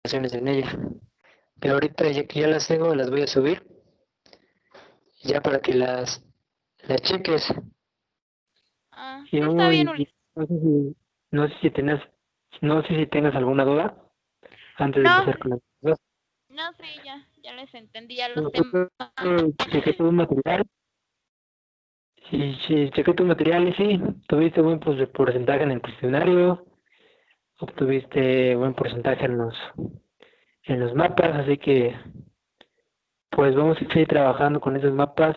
calificaciones en ella. Pero ahorita ya que ya las tengo, las voy a subir ya para que las cheques. Y Sí, está bien, hoy Ulises. no sé si tengas, no sé si tengas alguna duda antes de No, empezar con las cosas. no, sí, ya les entendí, ya los Yo temas. chequé tu material y sí, chequé tu material y sí, tuviste buen porcentaje en el cuestionario, obtuviste buen porcentaje en los mapas, así que pues vamos a seguir trabajando con esos mapas.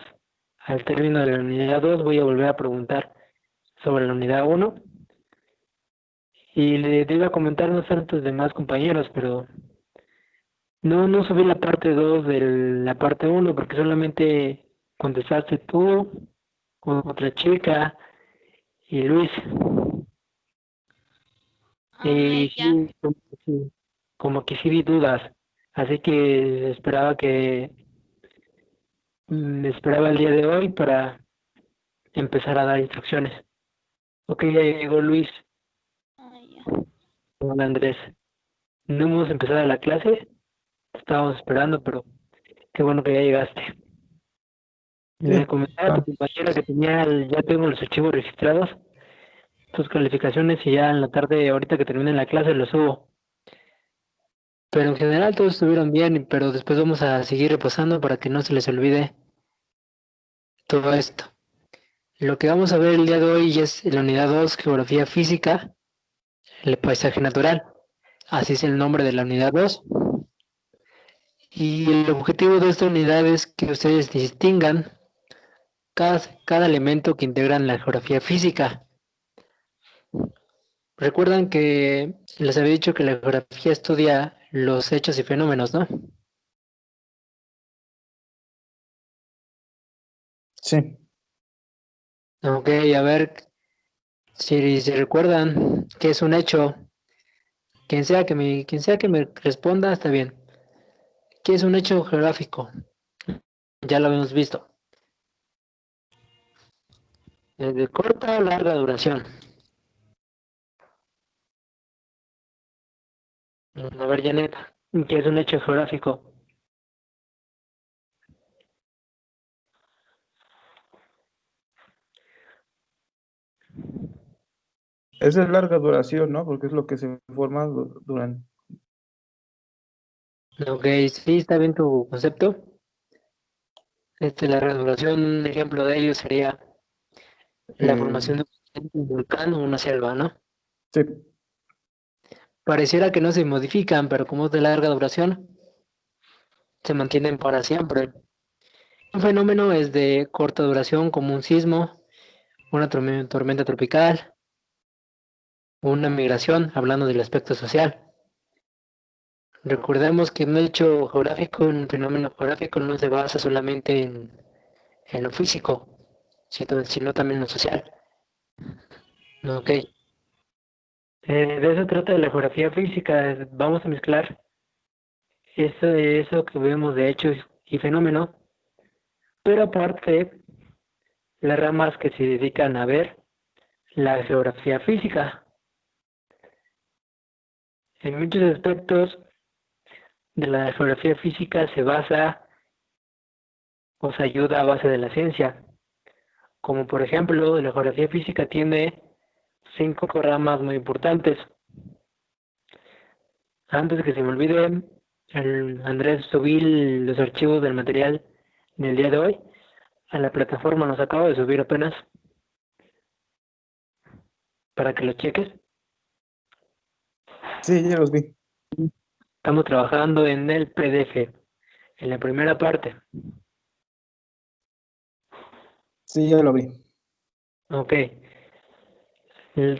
Al término de la unidad 2 voy a volver a preguntar sobre la unidad 1 y le iba a comentar no sé a tus demás compañeros, pero no subí la parte 2 de la parte 1 porque solamente contestaste tú, otra chica y Luis. Y Ya. sí, como que sí vi dudas, así que esperaba el día de hoy para empezar a dar instrucciones. Ok, ya llegó Luis. Ya. Hola Andrés. No hemos empezado la clase, te estábamos esperando, pero qué bueno que ya llegaste. Le Sí, comentaba a tu está. compañera que ya tengo los archivos registrados, tus calificaciones y ya en la tarde, ahorita que termine la clase, los subo. Pero en general todos estuvieron bien, pero después vamos a seguir repasando para que no se les olvide todo esto. Lo que vamos a ver el día de hoy es la unidad 2, Geografía Física, el paisaje natural. Así es el nombre de la unidad 2. Y el objetivo de esta unidad es que ustedes distingan cada elemento que integran la geografía física. Recuerdan que les había dicho que la geografía estudia los hechos y fenómenos, ¿no? Sí. Ok, a ver si recuerdan qué es un hecho. Quien sea que me responda, está bien. ¿Qué es un hecho geográfico? Ya lo habíamos visto. ¿De corta o larga duración? A ver, Janet, ¿qué es un hecho geográfico? Esa es larga duración, ¿no? Porque es lo que se forma durante. Ok, sí, está bien tu concepto. La duración, un ejemplo de ello sería la eh, formación de un volcán o una selva, ¿no? sí. Pareciera que no se modifican, pero como es de larga duración, se mantienen para siempre. Un fenómeno es de corta duración, como un sismo, una tormenta tropical, una migración, hablando del aspecto social. Recordemos que un hecho geográfico, un fenómeno geográfico no se basa solamente en lo físico, sino también en lo social. Ok. De eso trata la geografía física. Vamos a mezclar eso que vemos de hechos y fenómenos, pero aparte, las ramas que se dedican a ver la geografía física. En muchos aspectos de la geografía física se basa o se ayuda a base de la ciencia, como por ejemplo, la geografía física tiene 5 ramas muy importantes. Antes de que se me olvide, Andrés, subí los archivos del material del día de hoy a la plataforma, nos acabo de subir apenas para que lo cheques. Sí, ya los vi. Estamos trabajando en el PDF, en la primera parte. Sí, ya lo vi. Ok.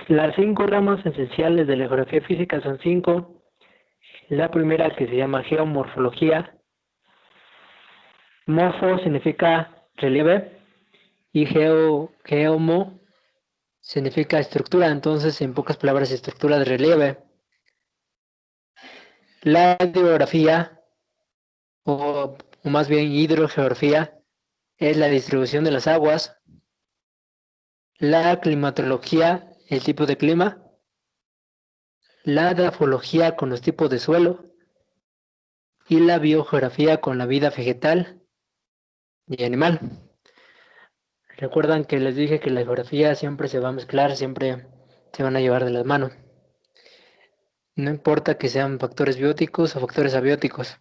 Las 5 ramas esenciales de la geografía física son 5. La primera que se llama geomorfología. Morfo significa relieve y geomo significa estructura. Entonces, en pocas palabras, estructura de relieve. La hidrografía, o más bien hidrogeografía, es la distribución de las aguas. La climatología, el tipo de clima. La grafología con los tipos de suelo. y la biogeografía con la vida vegetal y animal. Recuerdan que les dije que la geografía siempre se va a mezclar, siempre se van a llevar de las manos. No importa que sean factores bióticos o factores abióticos.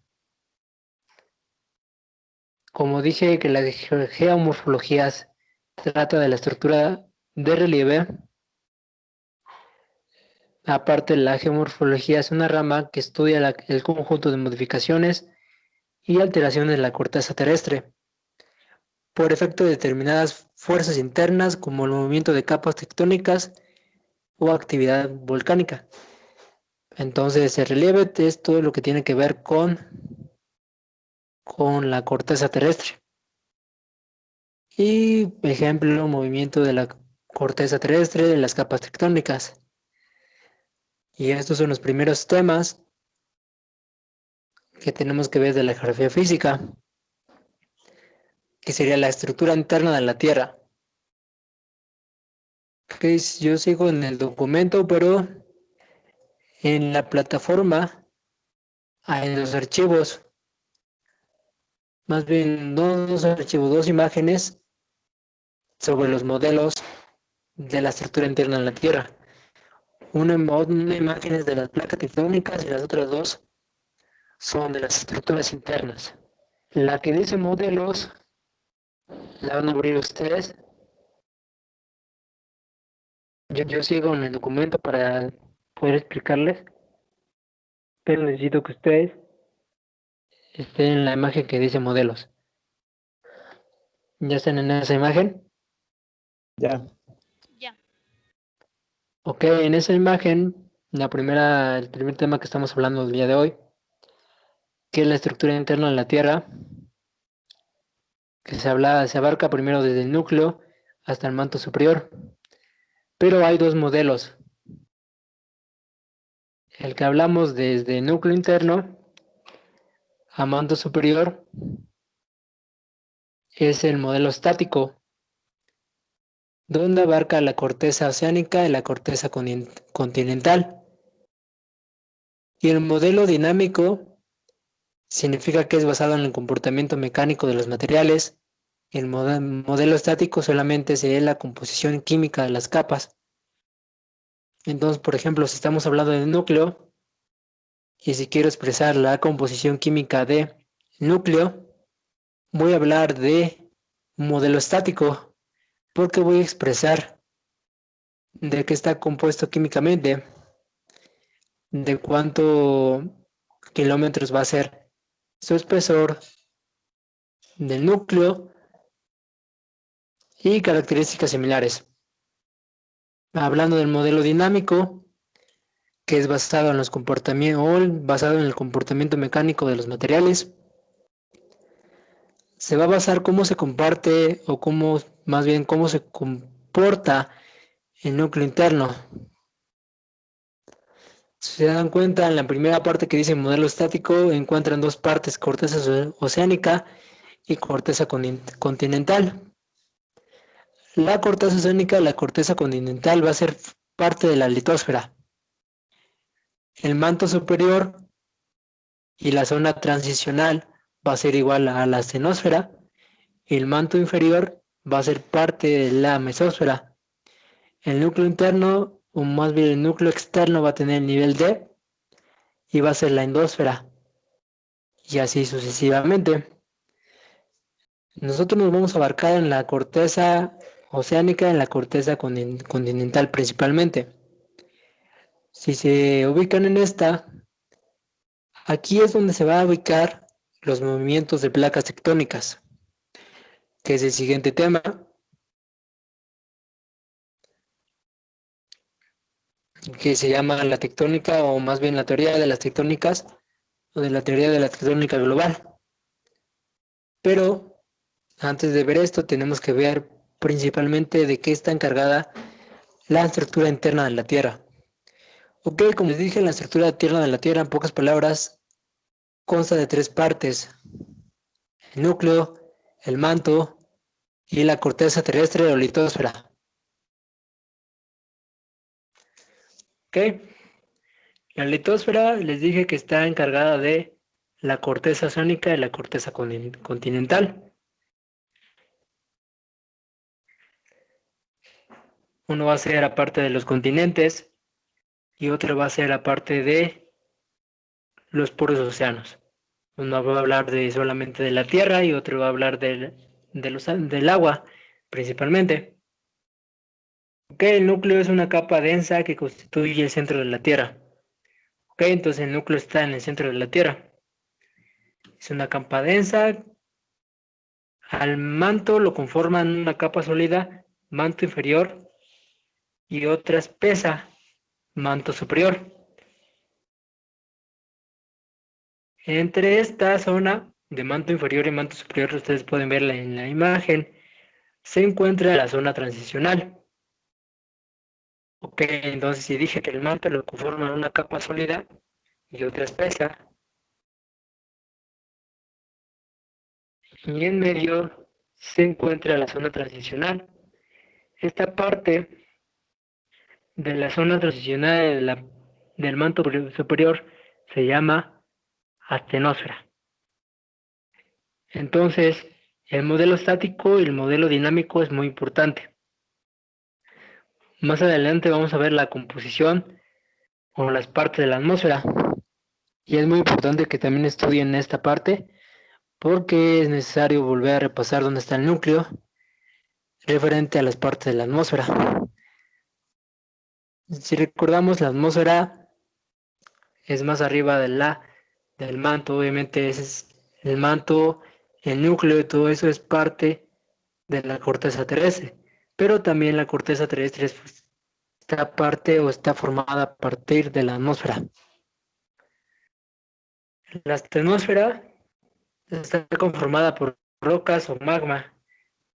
Como dije que la geomorfología trata de la estructura de relieve, aparte la geomorfología es una rama que estudia el conjunto de modificaciones y alteraciones de la corteza terrestre por efecto de determinadas fuerzas internas como el movimiento de capas tectónicas o actividad volcánica. Entonces el relieve es todo lo que tiene que ver con la corteza terrestre. Y ejemplo, movimiento de la corteza terrestre de las capas tectónicas. Y estos son los primeros temas que tenemos que ver de la geografía física, que sería la estructura interna de la Tierra. Okay, yo sigo en el documento, pero en la plataforma hay dos archivos, más bien no dos archivos, dos imágenes sobre los modelos de la estructura interna de la Tierra. Una imagen es de las placas tectónicas y las otras dos son de las estructuras internas. La que dice modelos la van a abrir ustedes. Yo sigo en el documento para poder explicarles, pero necesito que ustedes estén en la imagen que dice modelos. ¿Ya están en esa imagen? Ya. Ya. Ok, en esa imagen, el primer tema que estamos hablando el día de hoy, que es la estructura interna de la Tierra, que se abarca primero desde el núcleo hasta el manto superior. Pero hay dos modelos. El que hablamos desde el núcleo interno a manto superior es el modelo estático, donde abarca la corteza oceánica y la corteza continental. Y el modelo dinámico significa que es basado en el comportamiento mecánico de los materiales. El modelo estático solamente se ve la composición química de las capas. Entonces, por ejemplo, si estamos hablando del núcleo, y si quiero expresar la composición química de núcleo, voy a hablar de modelo estático, porque voy a expresar de qué está compuesto químicamente, de cuánto kilómetros va a ser su espesor del núcleo y características similares. Hablando del modelo dinámico, que es basado en el comportamiento mecánico de los materiales, se va a basar cómo se comparte o cómo se comporta el núcleo interno. Si se dan cuenta, en la primera parte que dice modelo estático, encuentran dos partes, corteza oceánica y corteza continental. La corteza oceánica y la corteza continental va a ser parte de la litosfera. El manto superior y la zona transicional va a ser igual a la xenosfera y el manto inferior va a ser parte de la mesósfera. El núcleo interno, o más bien el núcleo externo, va a tener el nivel D y va a ser la endósfera. Y así sucesivamente. Nosotros nos vamos a abarcar en la corteza oceánica, en la corteza continental principalmente. Si se ubican en esta, aquí es donde se va a ubicar los movimientos de placas tectónicas, que es el siguiente tema, que se llama la tectónica, o más bien la teoría de las tectónicas, o de la teoría de la tectónica global. Pero antes de ver esto, tenemos que ver principalmente de qué está encargada la estructura interna de la Tierra. Ok, como les dije, la estructura interna de la Tierra, en pocas palabras, consta de tres partes: el núcleo, el manto y la corteza terrestre o litosfera. Ok, la litosfera les dije que está encargada de la corteza oceánica y la corteza continental. Uno va a ser aparte de los continentes y otro va a ser aparte de los puros océanos. Uno va a hablar solamente de la tierra y otro va a hablar del agua, principalmente. El núcleo es una capa densa que constituye el centro de la Tierra. Entonces el núcleo está en el centro de la Tierra. Es una capa densa. Al manto lo conforman una capa sólida, manto inferior, y otra espesa, manto superior. Entre esta zona de manto inferior y manto superior, ustedes pueden verla en la imagen, se encuentra la zona transicional. Entonces si dije que el manto lo conforma una capa sólida y otra espesa, y en medio se encuentra la zona transicional. Esta parte de la zona transicional del manto superior se llama astenosfera. Entonces, el modelo estático y el modelo dinámico es muy importante. Más adelante vamos a ver la composición o las partes de la atmósfera. Y es muy importante que también estudien esta parte porque es necesario volver a repasar dónde está el núcleo referente a las partes de la atmósfera. Si recordamos, la atmósfera es más arriba del manto, obviamente ese es el manto, el núcleo, todo eso es parte de la corteza terrestre, pero también la corteza terrestre está parte o está formada a partir de la atmósfera. La atmósfera está conformada por rocas o magma.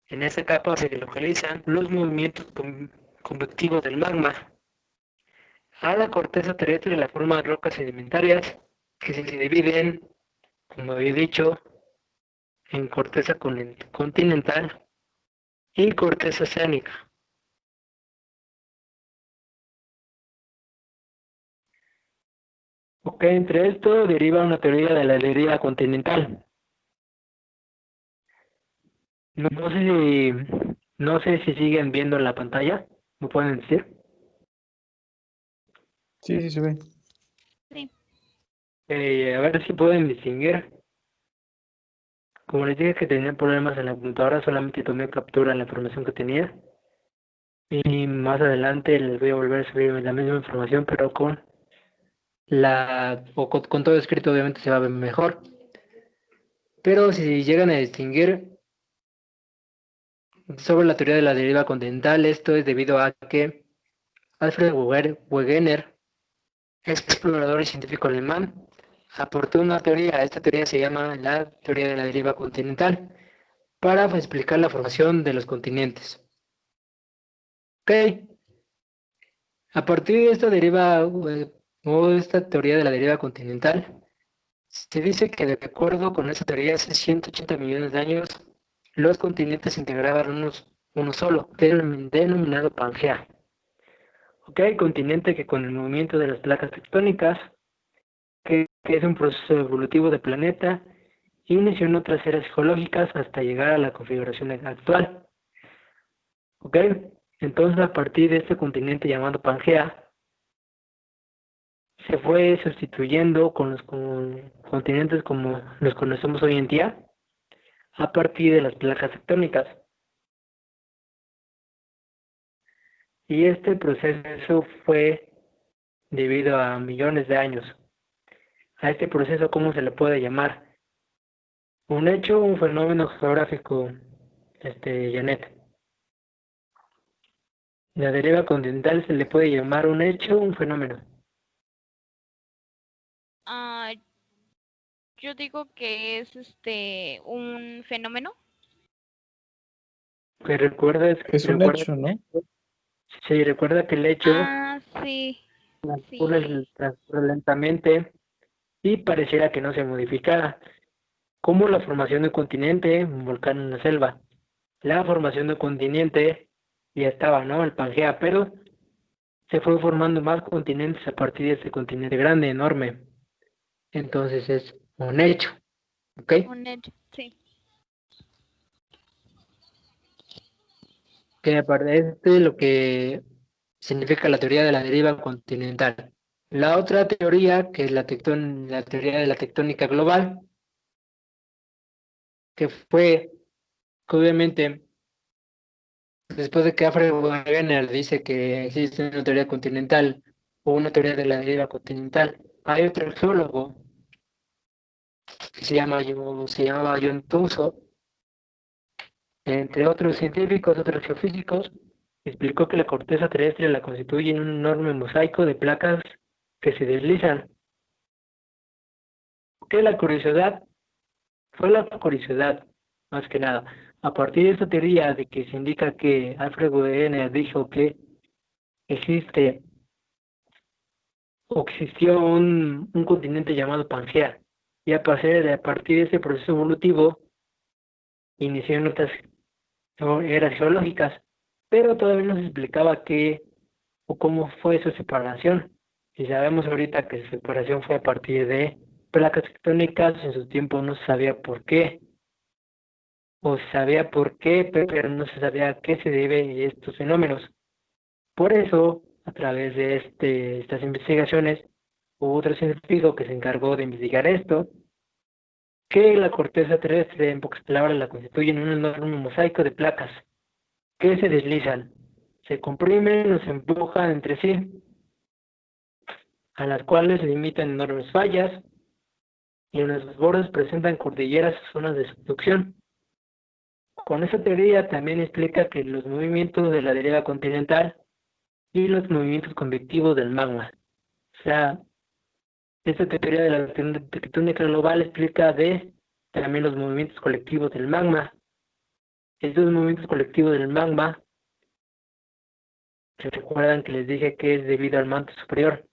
En esa capa se localizan los movimientos convectivos del magma. A la corteza terrestre la forman rocas sedimentarias que se dividen, como había dicho, en corteza continental y corteza oceánica. Entre esto deriva una teoría de la deriva continental. No sé si siguen viendo en la pantalla, ¿me pueden decir? Sí, sí se ve. Sí. A ver si pueden distinguir. Como les dije que tenía problemas en la computadora, solamente tomé captura de la información que tenía. Y más adelante les voy a volver a subir la misma información, pero con todo escrito obviamente se va a ver mejor. Pero si llegan a distinguir sobre la teoría de la deriva continental, esto es debido a que Alfred Wegener, explorador y científico alemán, aportó una teoría. Esta teoría se llama la teoría de la deriva continental para explicar la formación de los continentes. A partir de esta deriva o esta teoría de la deriva continental, se dice que de acuerdo con esta teoría hace 180 millones de años los continentes se integraban uno solo, denominado Pangea. Continente que con el movimiento de las placas tectónicas, que es un proceso evolutivo del planeta, inició en otras eras geológicas hasta llegar a la configuración actual. Entonces a partir de este continente llamado Pangea, se fue sustituyendo con los continentes como los conocemos hoy en día, a partir de las placas tectónicas. Y este proceso fue debido a millones de años. A este proceso, ¿cómo se le puede llamar? Un hecho, un fenómeno geográfico, Janet. La deriva continental se le puede llamar un hecho, un fenómeno. Yo digo que es un fenómeno. Que recuerda Es un hecho, ¿no? Sí, recuerda que el hecho Sí. transcurre lentamente y pareciera que no se modificara, como la formación de un continente, un volcán en la selva. La formación de un continente ya estaba, ¿no? El Pangea, pero se fue formando más continentes a partir de ese continente grande, enorme. Entonces es un hecho, ¿ok? Un hecho, sí. Que aparte de esto es lo que significa la teoría de la deriva continental. La otra teoría, que es la teoría de la tectónica global, que fue que obviamente después de que Alfred Wegener dice que existe una teoría continental o una teoría de la deriva continental, hay otro geólogo que se llamaba John Tuso, entre otros científicos, otros geofísicos, explicó que la corteza terrestre la constituye un enorme mosaico de placas que se deslizan. ¿Qué es la curiosidad? Fue la curiosidad, más que nada. A partir de esta teoría de que se indica que Alfred Wegener dijo que existe o existió un continente llamado Pangea, y a partir de ese proceso evolutivo inició en otras eras geológicas, pero todavía no se explicaba qué o cómo fue su separación. Y sabemos ahorita que su separación fue a partir de placas tectónicas, en su tiempo no se sabía por qué, o se sabía por qué, pero no se sabía a qué se debe estos fenómenos. Por eso, a través de estas investigaciones, hubo otro científico que se encargó de investigar esto, que la corteza terrestre, en pocas palabras, la constituyen un enorme mosaico de placas que se deslizan, se comprimen o se empujan entre sí, a las cuales limitan enormes fallas y en los bordes presentan cordilleras o zonas de subducción. Con esta teoría también explica que los movimientos de la deriva continental y los movimientos convectivos del magma. O sea, esta teoría de la tectónica global explica también los movimientos colectivos del magma. Estos movimientos colectivos del magma, se recuerdan que les dije que es debido al manto superior.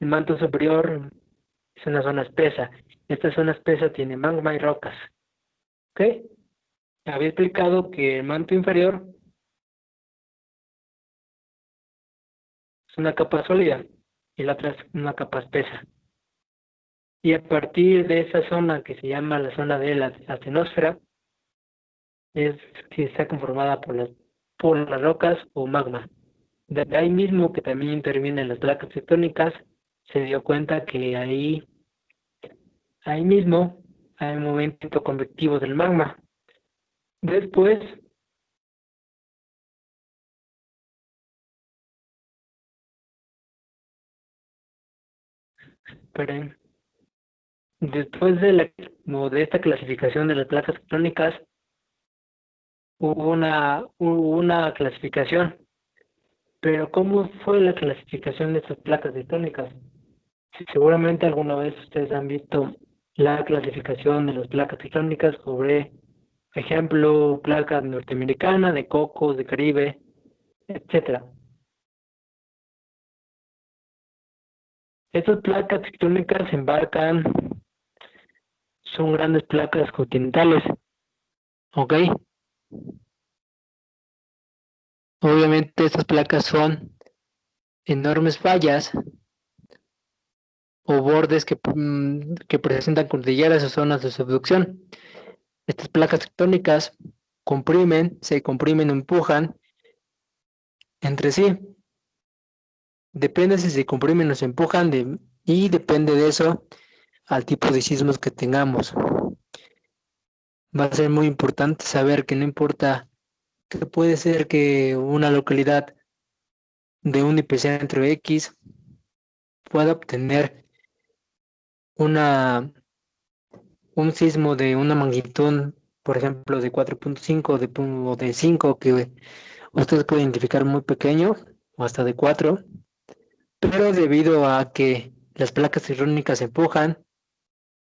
El manto superior es una zona espesa. Esta zona espesa tiene magma y rocas. ¿Ok? Había explicado que el manto inferior es una capa sólida y la otra es una capa espesa. Y a partir de esa zona que se llama la zona de la astenosfera, es que está conformada por las rocas o magma. De ahí mismo que también intervienen las placas tectónicas, se dio cuenta que ahí mismo hay un movimiento convectivo del magma. Después, esperen, después de esta clasificación de las placas tectónicas, hubo una clasificación. Pero ¿cómo fue la clasificación de estas placas tectónicas? Seguramente alguna vez ustedes han visto la clasificación de las placas tectónicas sobre, ejemplo, placas norteamericanas, de Cocos, de Caribe, etcétera. Estas placas tectónicas se embarcan, son grandes placas continentales, ¿ok? Obviamente estas placas son enormes fallas o bordes que presentan cordilleras o zonas de subducción. Estas placas tectónicas se comprimen o empujan entre sí. Depende si se comprimen o se empujan y depende de eso al tipo de sismos que tengamos. Va a ser muy importante saber que no importa que puede ser que una localidad de un epicentro X pueda obtener un sismo de una magnitud, por ejemplo, de 4.5 o de 5, que ustedes pueden identificar muy pequeño, o hasta de 4, pero debido a que las placas tectónicas se empujan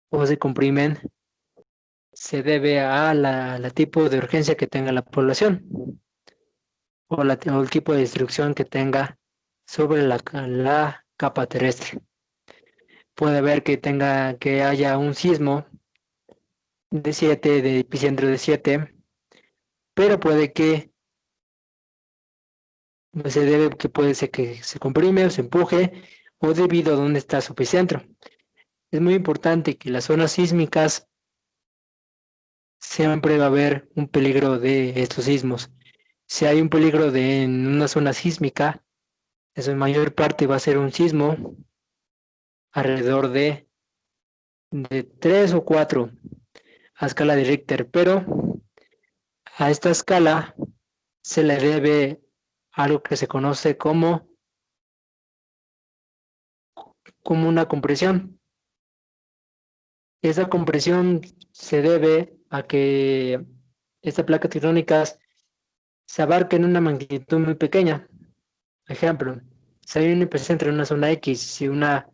o se comprimen, se debe a la tipo de urgencia que tenga la población o el tipo de destrucción que tenga sobre la capa terrestre. Puede haber que haya un sismo de 7, de epicentro de 7, pero puede que puede ser que se comprime o se empuje o debido a dónde está su epicentro. es muy importante que las zonas sísmicas siempre va a haber un peligro de estos sismos. Si hay un peligro en una zona sísmica, eso en mayor parte va a ser un sismo alrededor de 3 o 4 a escala de Richter, pero a esta escala se le debe algo que se conoce como una compresión. Esa compresión se debe a que estas placas tectónicas se abarquen en una magnitud muy pequeña. Ejemplo, si hay un epicentro en una zona X, si una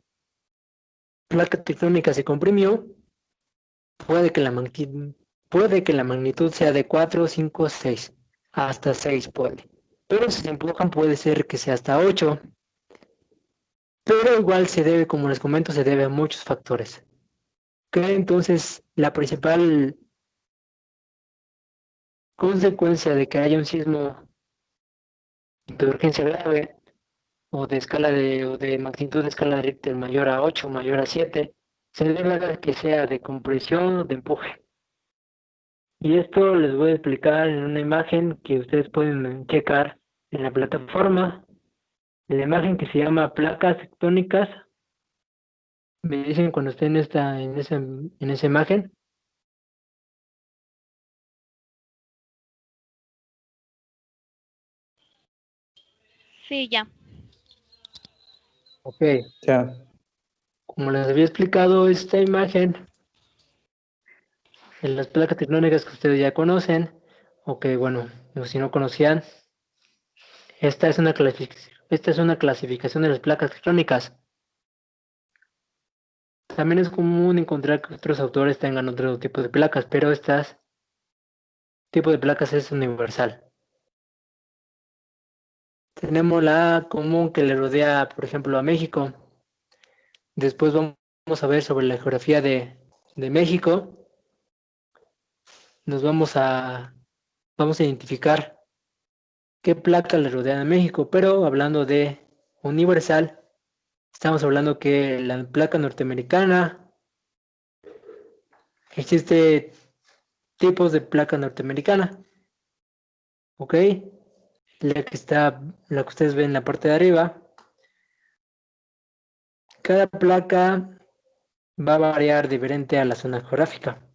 placa tectónica se comprimió, puede que la magnitud sea de 4, 5, 6, hasta 6 puede. Pero si se empujan puede ser que sea hasta 8. Pero igual se debe, como les comento, se debe a muchos factores. Que entonces la principal consecuencia de que haya un sismo de urgencia grave o de magnitud de escala de Richter mayor a 8, mayor a 7, se debe a que sea de compresión o de empuje. Y esto les voy a explicar en una imagen que ustedes pueden checar en la plataforma. La imagen que se llama placas tectónicas. Me dicen cuando estén en esa imagen. Sí, ya. Ok, Ya. como les había explicado, esta imagen en las placas tectónicas que ustedes ya conocen, o que bueno, o si no conocían, esta es una clasificación de las placas tectónicas. También es común encontrar que otros autores tengan otro tipo de placas, pero este tipo de placas es universal. Tenemos la común que le rodea, por ejemplo, a México. Después vamos a ver sobre la geografía de México. Nos vamos a identificar qué placa le rodea a México, pero hablando de universal, estamos hablando que la placa norteamericana, existe tipos de placa norteamericana, ¿ok? La que ustedes ven en la parte de arriba, cada placa va a variar diferente a la zona geográfica.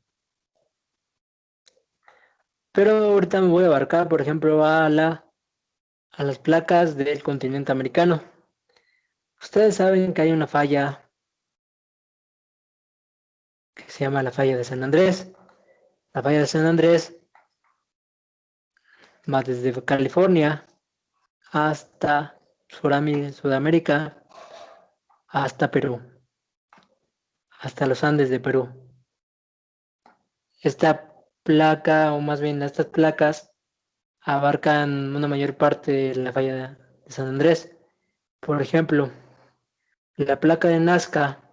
Pero ahorita me voy a abarcar, por ejemplo, a las placas del continente americano. Ustedes saben que hay una falla que se llama la falla de San Andrés. La falla de San Andrés va desde California hasta Sudamérica, hasta Perú, hasta los Andes de Perú. Esta placa, o más bien estas placas, abarcan una mayor parte de la falla de San Andrés. Por ejemplo, la placa de Nazca,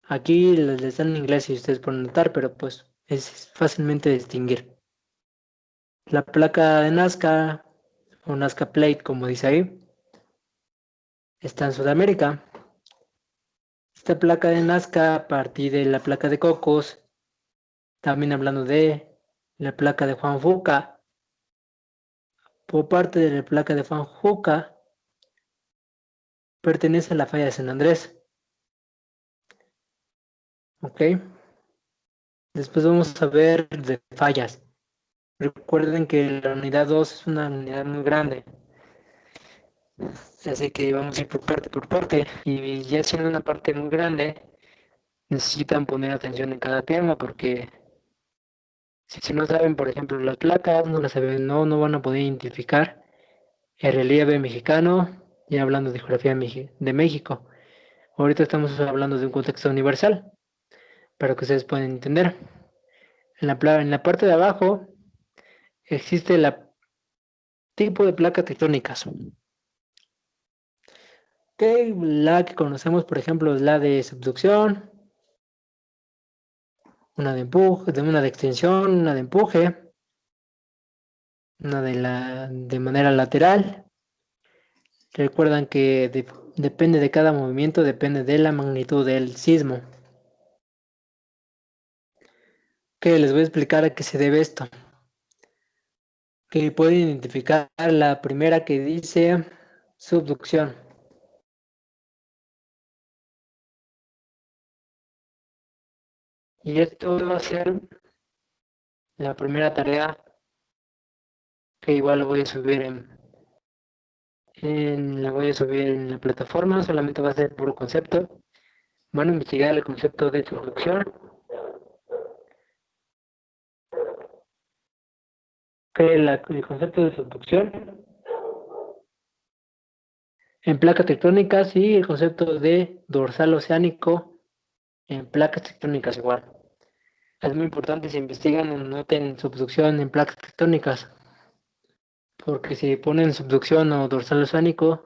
aquí les están en inglés si ustedes pueden notar, pero pues es fácilmente distinguir. La placa de Nazca, o Nazca Plate, como dice ahí, está en Sudamérica. Esta placa de Nazca, a partir de la placa de Cocos, también hablando de la placa de Juan Fuca, por parte de la placa de Juan Fuca, pertenece a la falla de San Andrés. ¿Ok? Después vamos a ver de fallas. Recuerden que la unidad 2 es una unidad muy grande. Así que vamos a ir por parte. Y ya siendo una parte muy grande, necesitan poner atención en cada tema porque si no saben, por ejemplo, las placas, no las saben, no van a poder identificar el relieve mexicano, ya hablando de geografía de México. Ahorita estamos hablando de un contexto universal, para que ustedes puedan entender. En la parte de abajo existe el tipo de placas tectónicas. La que conocemos, por ejemplo, es la de subducción, una de empuje, una de extensión, una de empuje, una de manera lateral. Recuerdan que depende de cada movimiento, depende de la magnitud del sismo. Que les voy a explicar a qué se debe esto. Que pueden identificar la primera que dice subducción. Y esto va a ser la primera tarea que igual lo voy a subir la voy a subir en la plataforma, solamente va a ser puro concepto. Van a investigar el concepto de subducción. Que el concepto de subducción en placas tectónicas y el concepto de dorsal oceánico en placas tectónicas igual. Es muy importante si investigan o noten subducción en placas tectónicas, porque si ponen subducción o dorsal oceánico,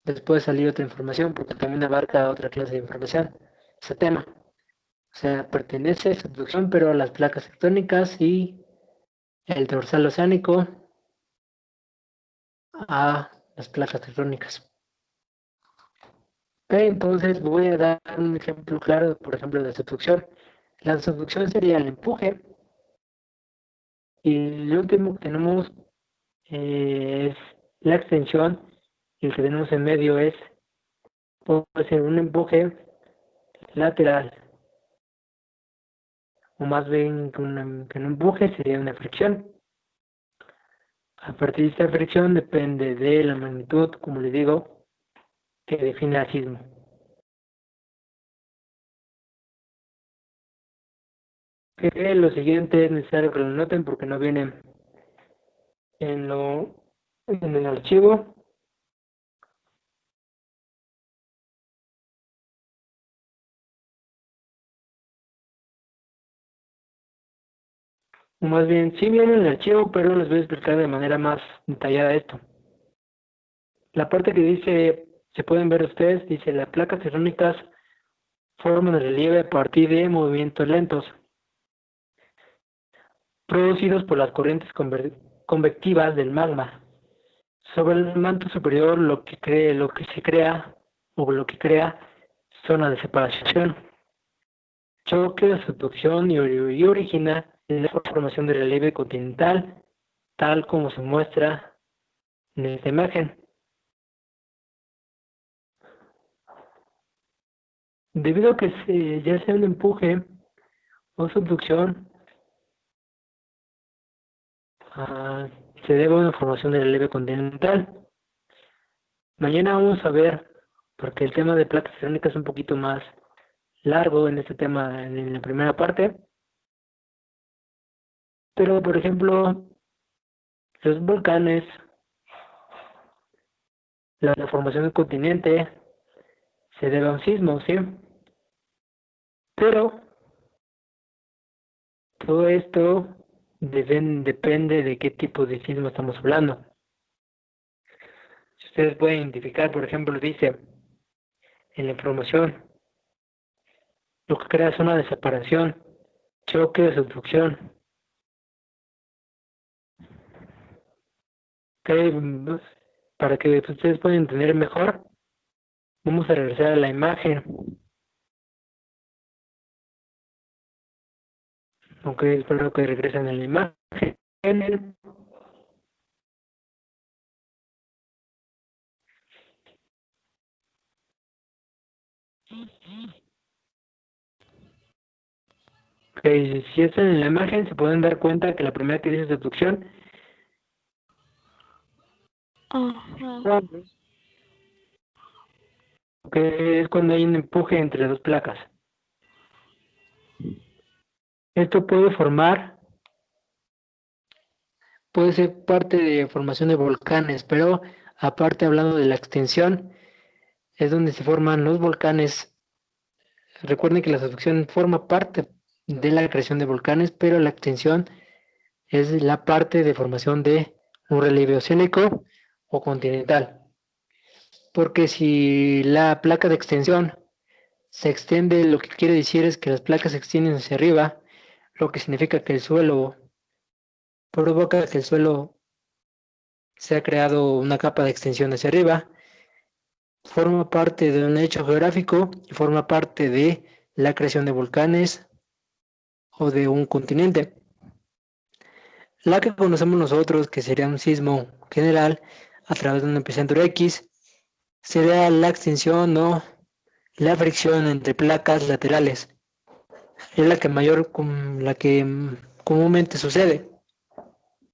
les puede salir otra información, porque también abarca otra clase de información, ese tema. O sea, pertenece subducción, pero a las placas tectónicas y el dorsal oceánico a las placas tectónicas. Ok, entonces voy a dar un ejemplo claro, por ejemplo, de subducción. La subducción sería el empuje. Y el último que tenemos es la extensión. Y el que tenemos en medio puede ser un empuje lateral. O más bien que un empuje sería una fricción. A partir de esta fricción depende de la magnitud, como les digo, que define el sismo. Lo siguiente es necesario que lo noten porque no viene en el archivo. O más bien, sí viene en el archivo, pero les voy a explicar de manera más detallada esto. La parte que dice, se pueden ver ustedes, dice las placas tectónicas forman el relieve a partir de movimientos lentos, producidos por las corrientes convectivas del magma. Sobre el manto superior lo que se crea o lo que crea zona de separación, choque de subducción y origina la formación de relieve continental, tal como se muestra en esta imagen. Debido a que ya sea un empuje o subducción, se debe a una formación de relieve continental. Mañana vamos a ver, porque el tema de placas tectónicas es un poquito más largo en este tema, en la primera parte. Pero, por ejemplo, los volcanes, la formación del continente, se debe a un sismo, ¿sí? Pero todo esto depende de qué tipo de sismo estamos hablando. Si ustedes pueden identificar, por ejemplo, dice en la información, lo que crea zona de separación, choque de subducción. Para que ustedes puedan entender mejor, vamos a regresar a la imagen. Ok, espero que regresen a la imagen. Ok, si están en la imagen, se pueden dar cuenta que la primera que dice subducción es cuando hay un empuje entre dos placas. Esto puede ser parte de formación de volcanes, pero aparte hablando de la extensión, es donde se forman los volcanes. Recuerden que la subducción forma parte de la creación de volcanes, pero la extensión es la parte de formación de un relieve oceánico o continental. Porque si la placa de extensión se extiende, lo que quiere decir es que las placas se extienden hacia arriba, lo que significa que el suelo provoca que el suelo se ha creado una capa de extensión hacia arriba, forma parte de un hecho geográfico y forma parte de la creación de volcanes o de un continente. La que conocemos nosotros, que sería un sismo general a través de un epicentro X, sería la extinción o la fricción entre placas laterales. Es la que comúnmente sucede.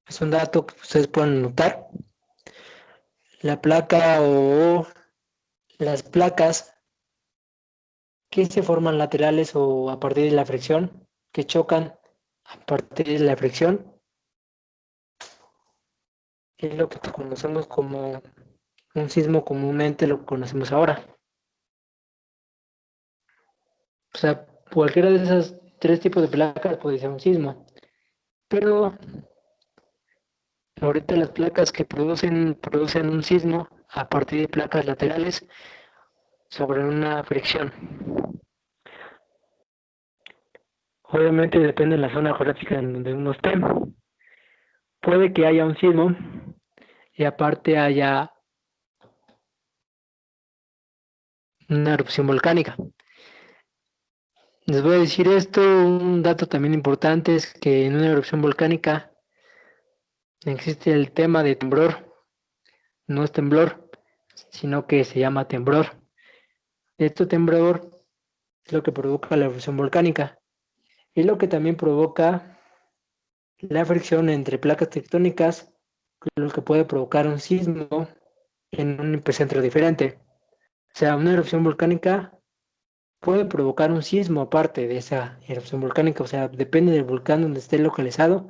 Es un dato que ustedes pueden notar. La placa o las placas que se forman laterales o a partir de la fricción, que chocan a partir de la fricción, es lo que conocemos como un sismo, comúnmente lo conocemos ahora. O sea, cualquiera de esos tres tipos de placas puede ser un sismo, pero ahorita las placas que producen un sismo a partir de placas laterales sobre una fricción. Obviamente depende de la zona geográfica en donde uno esté. Puede que haya un sismo y aparte haya una erupción volcánica. Les voy a decir esto, un dato también importante es que en una erupción volcánica existe el tema de temblor. No es temblor, sino que se llama temblor. Este temblor es lo que provoca la erupción volcánica y lo que también provoca la fricción entre placas tectónicas, lo que puede provocar un sismo en un epicentro diferente. O sea, una erupción volcánica puede provocar un sismo aparte de esa erupción volcánica, o sea, depende del volcán donde esté localizado.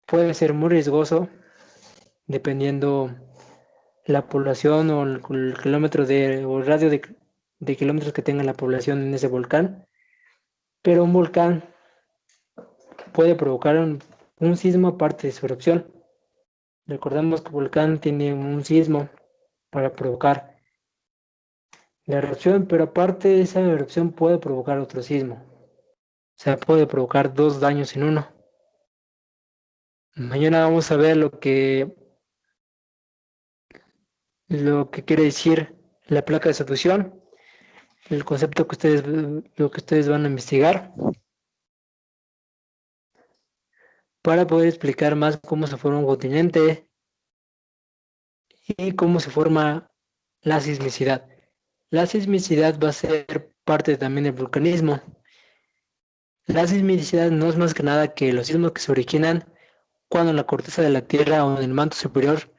Puede ser muy riesgoso dependiendo la población o el kilómetro o el radio de kilómetros que tenga la población en ese volcán. Pero un volcán puede provocar un sismo aparte de su erupción. Recordemos que el volcán tiene un sismo para provocar la erupción, pero aparte de esa erupción puede provocar otro sismo. O sea, puede provocar dos daños en uno. Mañana vamos a ver lo que quiere decir la placa de subducción, el concepto lo que ustedes van a investigar, para poder explicar más cómo se forma un continente y cómo se forma la sismicidad. La sismicidad va a ser parte también del vulcanismo. La sismicidad no es más que nada que los sismos que se originan cuando en la corteza de la Tierra o en el manto superior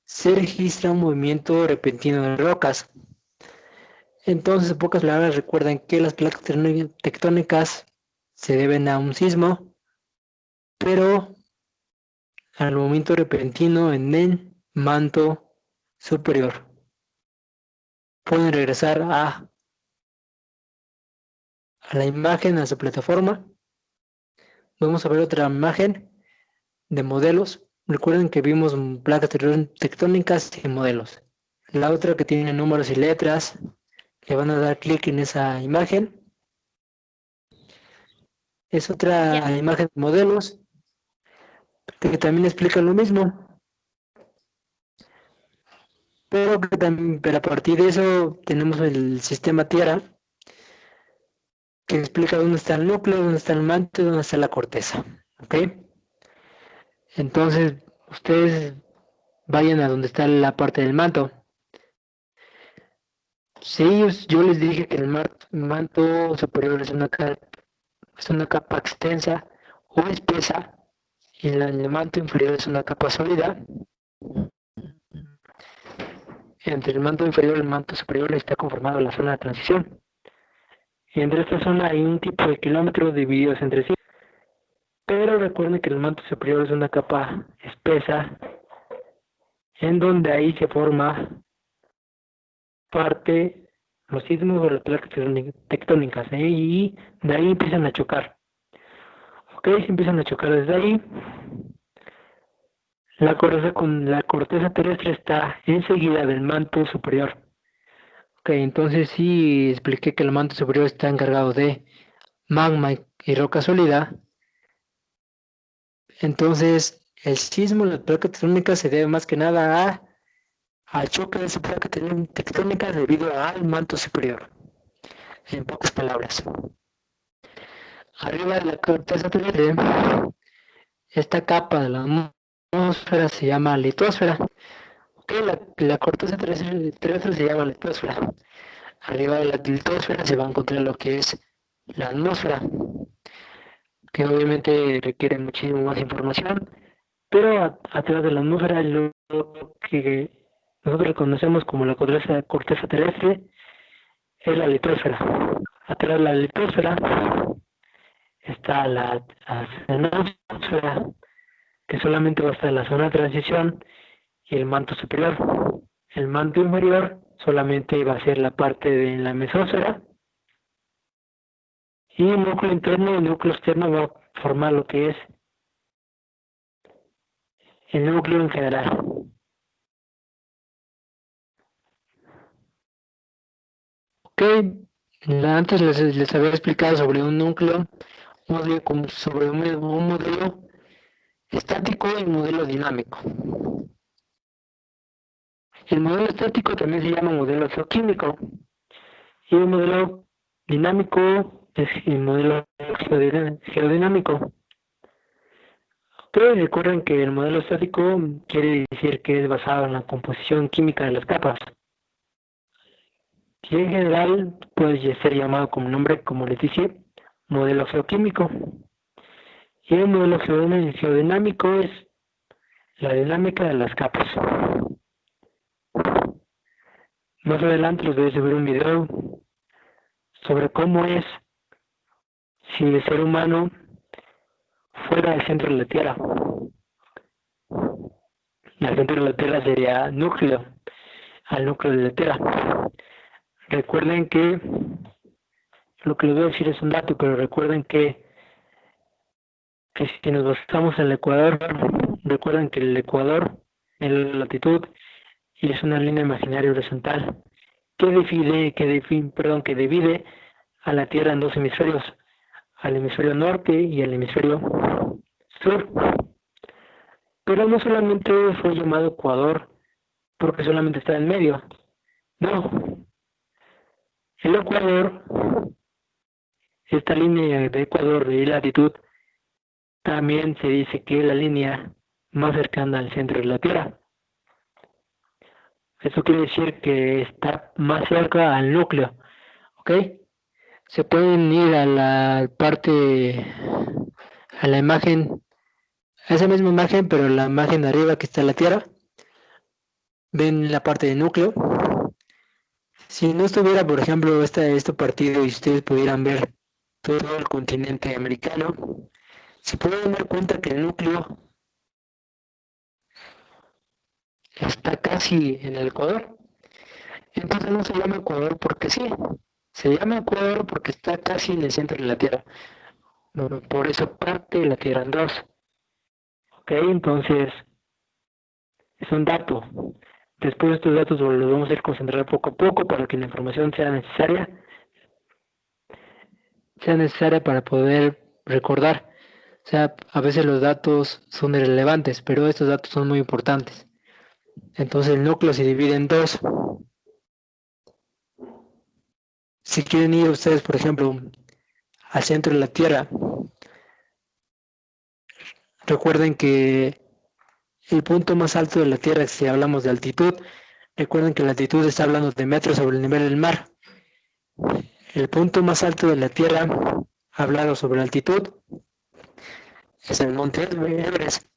se registra un movimiento repentino de rocas. Entonces, en pocas palabras, recuerden que las placas tectónicas se deben a un sismo, pero al movimiento repentino en el manto superior. Pueden regresar a la imagen, a su plataforma. Vamos a ver otra imagen de modelos. Recuerden que vimos placas tectónicas y modelos. La otra que tiene números y letras, le van a dar clic en esa imagen. Es otra Ya. imagen de modelos que también explica lo mismo, pero a partir de eso tenemos el sistema Tierra, que explica dónde está el núcleo, dónde está el manto y dónde está la corteza. ¿Ok? Entonces, ustedes vayan a donde está la parte del manto. Sí, yo les dije que el manto superior es una capa extensa o espesa y el manto inferior es una capa sólida. Entre el manto inferior y el manto superior está conformado la zona de transición. Y entre esta zona hay un tipo de kilómetros divididos entre sí. Pero recuerden que el manto superior es una capa espesa en donde ahí se forma parte los sismos o las placas tectónicas, y de ahí empiezan a chocar. Ok, se empiezan a chocar desde ahí. La corteza terrestre está enseguida del manto superior. Ok, entonces sí expliqué que el manto superior está encargado de magma y roca sólida. Entonces el sismo, las placas tectónicas se debe más que nada a al choque de su placa tectónica debido al manto superior. En pocas palabras, arriba de la corteza terrestre, esta capa de la atmósfera se llama litosfera. Okay, la corteza terrestre se llama litosfera. Arriba de la litosfera se va a encontrar lo que es la atmósfera, que obviamente requiere muchísimo más información, pero atrás de la atmósfera lo que nosotros conocemos como la corteza terrestre es la litosfera. Atrás de la litosfera está la astronosfera, que solamente va a estar en la zona de transición, y el manto superior. El manto inferior solamente va a ser la parte de la mesósfera, y el núcleo interno y el núcleo externo va a formar lo que es el núcleo en general. Ok, antes les había explicado sobre un núcleo, sobre un modelo estático y un modelo dinámico. El modelo estático también se llama modelo geoquímico, y el modelo dinámico es el modelo geodinámico. Pero recuerden que el modelo estático quiere decir que es basado en la composición química de las capas, y en general puede ser llamado como nombre, como les dije, modelo geoquímico. Y el modelo geodinámico es la dinámica de las capas. Más adelante les voy a subir un video sobre cómo es si el ser humano fuera del centro de la Tierra. El centro de la Tierra sería núcleo, al núcleo de la Tierra. Recuerden que lo que les voy a decir es un dato, pero recuerden que si nos basamos en el Ecuador, recuerden que el Ecuador, en la latitud, es una línea imaginaria horizontal que divide a la Tierra en dos hemisferios, al hemisferio norte y al hemisferio sur. Pero no solamente fue llamado Ecuador porque solamente está en medio. No. El Ecuador, esta línea de Ecuador de latitud, también se dice que es la línea más cercana al centro de la Tierra. Eso quiere decir que está más cerca al núcleo. ¿Ok? Se pueden ir a la parte, a la imagen, a esa misma imagen, pero la imagen de arriba que está la Tierra. Ven la parte del núcleo. Si no estuviera, por ejemplo, este partido y ustedes pudieran ver todo el continente americano, se pueden dar cuenta que el núcleo está casi en el Ecuador. Entonces no se llama Ecuador porque sí, se llama Ecuador porque está casi en el centro de la Tierra. Por eso parte de la Tierra en dos. Ok, entonces es un dato. Después estos datos los vamos a ir concentrando poco a poco para que la información sea necesaria para poder recordar. O sea, a veces los datos son irrelevantes, pero estos datos son muy importantes. Entonces el núcleo se divide en dos. Si quieren ir ustedes, por ejemplo, al centro de la Tierra, recuerden que el punto más alto de la Tierra, si hablamos de altitud, recuerden que la altitud está hablando de metros sobre el nivel del mar. El punto más alto de la Tierra, hablado sobre altitud, es el monte Everest,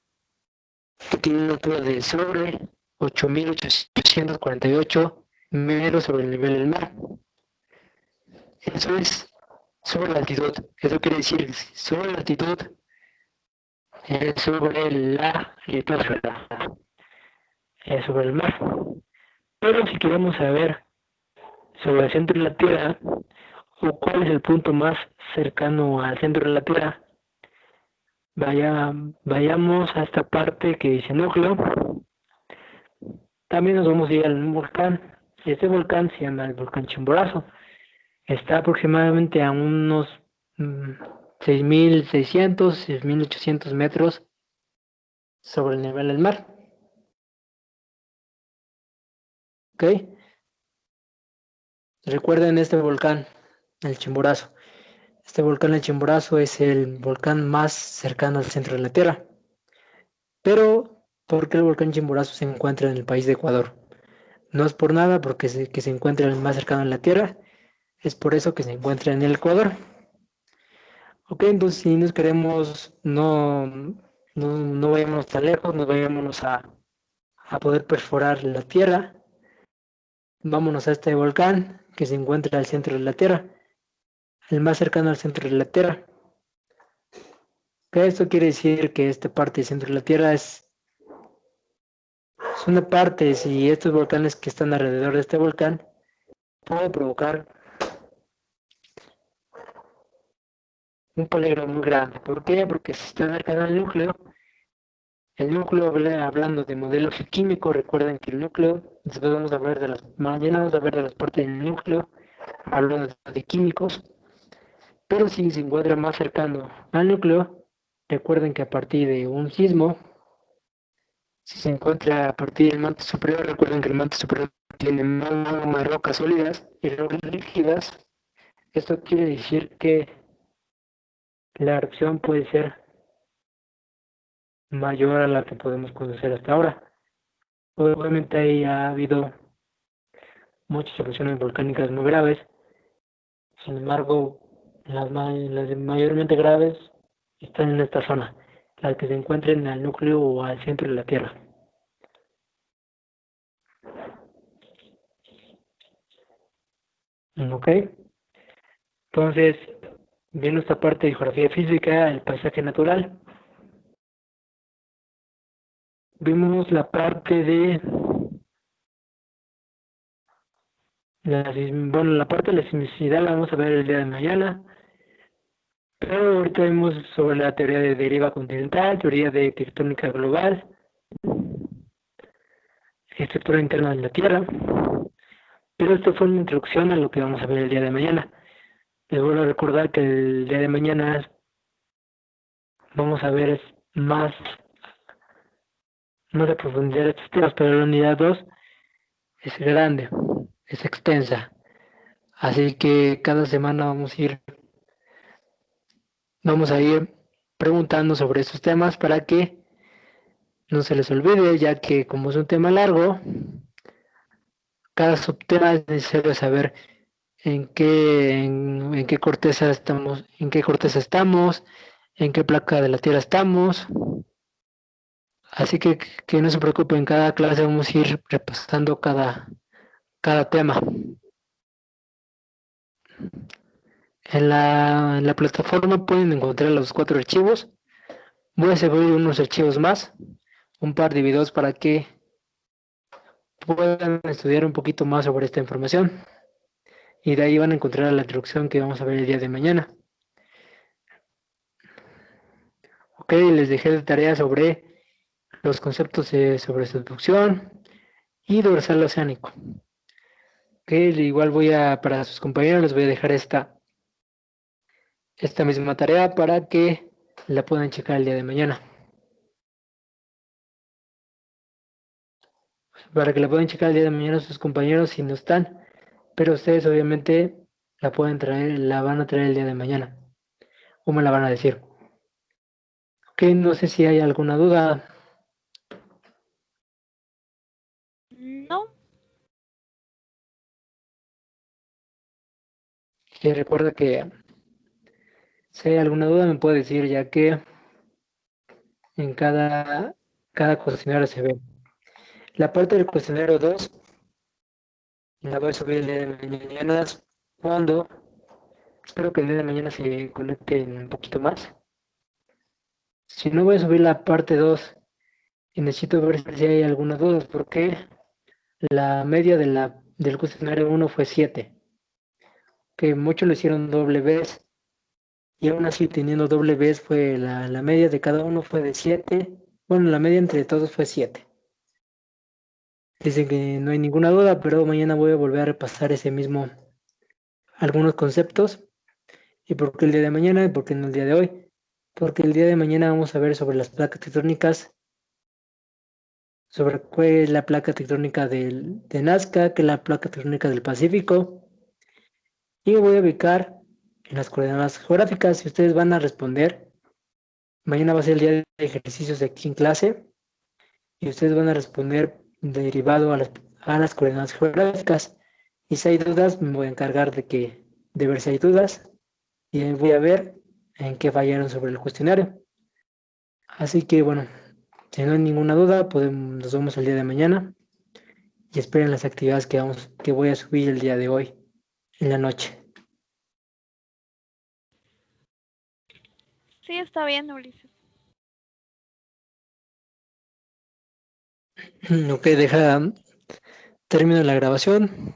que tiene una altura de sobre 8.848 metros sobre el nivel del mar. Eso es sobre la altitud. Eso quiere decir sobre la altitud es sobre la litosfera, es sobre el mar. Pero si queremos saber sobre el centro de la Tierra, o cuál es el punto más cercano al centro de la Tierra, vayamos a esta parte que dice núcleo. También nos vamos a ir al volcán. Este volcán se llama el volcán Chimborazo. Está aproximadamente a unos 6.600, 6.800 metros sobre el nivel del mar. ¿ok? Recuerden este volcán, el Chimborazo. Este volcán, el Chimborazo, es el volcán más cercano al centro de la Tierra. Pero, ¿por qué el volcán Chimborazo se encuentra en el país de Ecuador? No es por nada porque que se encuentra el más cercano a la Tierra, es por eso que se encuentra en el Ecuador. Ok, entonces si nos queremos, no vayámonos tan lejos, no vayámonos a poder perforar la Tierra. Vámonos a este volcán que se encuentra al centro de la Tierra, el más cercano al centro de la Tierra. Que esto quiere decir que esta parte del centro de la Tierra es una parte, si estos volcanes que están alrededor de este volcán pueden provocar un peligro muy grande. ¿Por qué? Porque si está cerca del núcleo, el núcleo, hablando de modelo químico, recuerden que el núcleo, después vamos a ver de mañana vamos a ver de las partes del núcleo, hablando de químicos, pero si se encuentra más cercano al núcleo, recuerden que a partir de un sismo, si se encuentra a partir del manto superior, recuerden que el manto superior tiene más rocas sólidas y rocas líquidas. Esto quiere decir que la erupción puede ser mayor a la que podemos conocer hasta ahora. Obviamente ahí ha habido muchas erupciones volcánicas muy graves, sin embargo, las mayormente graves están en esta zona, las que se encuentren al núcleo o al centro de la Tierra. ¿Ok? Entonces, viendo esta parte de geografía física, el paisaje natural, vimos la parte de la parte de la sismicidad la vamos a ver el día de mañana, pero ahorita vimos sobre la teoría de deriva continental, teoría de tectónica global, estructura interna de la Tierra, pero esto fue una introducción a lo que vamos a ver el día de mañana. Les vuelvo a recordar que el día de mañana vamos a ver más a profundidad estos temas, pero la unidad 2 es grande, es extensa. Así que cada semana vamos a ir preguntando sobre estos temas para que no se les olvide, ya que como es un tema largo, cada subtema es necesario saber en qué corteza estamos, en qué placa de la Tierra estamos. Así que no se preocupen, en cada clase vamos a ir repasando cada tema. En la plataforma pueden encontrar los 4 archivos. Voy a subir unos archivos más, un par de videos para que puedan estudiar un poquito más sobre esta información. Y de ahí van a encontrar la introducción que vamos a ver el día de mañana. Ok, les dejé de tarea sobre los conceptos sobre subducción y dorsal oceánico. Ok, igual para sus compañeros les voy a dejar esta misma tarea para que la puedan checar el día de mañana. Para que la puedan checar el día de mañana sus compañeros si no están, pero ustedes obviamente la van a traer el día de mañana, o me la van a decir. Ok, no sé si hay alguna duda. No. Recuerda que si hay alguna duda me puede decir, ya que en cada cuestionario se ve. La parte del cuestionario 2 la voy a subir el día de mañana cuando espero que el día de mañana se conecten un poquito más. Si no, voy a subir la parte 2 y necesito ver si hay alguna duda, porque la media del cuestionario 1 fue 7, que muchos lo hicieron doble vez, y aún así teniendo doble vez fue la media de cada uno fue de 7. Bueno, la media entre todos fue 7. Dicen que no hay ninguna duda, pero mañana voy a volver a repasar algunos conceptos. ¿Y por qué el día de mañana? ¿Y por qué no el día de hoy? Porque el día de mañana vamos a ver sobre las placas tectónicas sobre cuál es la placa tectónica de Nazca, qué es la placa tectónica del Pacífico, y me voy a ubicar en las coordenadas geográficas. Si ustedes van a responder, mañana va a ser el día de ejercicios aquí en clase, y ustedes van a responder derivado a las coordenadas geográficas. Y si hay dudas, me voy a encargar de ver si hay dudas, y voy a ver en qué fallaron sobre el cuestionario. Así que bueno, si no hay ninguna duda, nos vemos el día de mañana y esperen las actividades que voy a subir el día de hoy, en la noche. Sí, está bien, Ulises. Ok, termino la grabación.